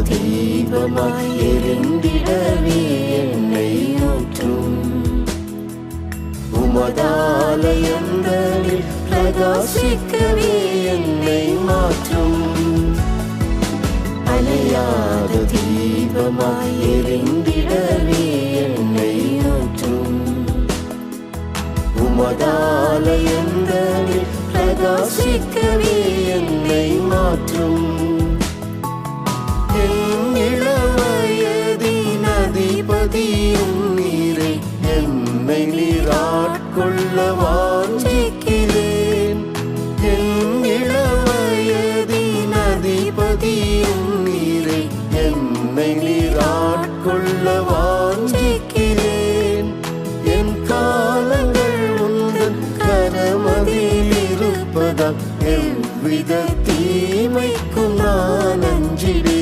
தீபமாய் எரிந்திடவே என்னை ஊற்றும். உமதாலயங்களில் பிரகாசிக்கவே என்னை மாற்றும். அணையாத தீபமாய் எரிந்திடவே என்னை ஊற்றும். உமதாலயங்களில் பிரகாசிக்கவே என்னை மாற்றும். என் இளவயதின் அதிபதியும் நீரே, என்னை நீர் ஆட்கொள்ள வாஞ்சிக்கிறேன். என் இளவயதின் அதிபதியும் நீரே, என்னை நீர் ஆட்கொள்ள வாஞ்சிக்கிறேன். என் காலங்கள் உந்தன் கரமதில் இருப்பதால் எவ்வித தீமைக்கும் நான் அஞ்சிடேன்.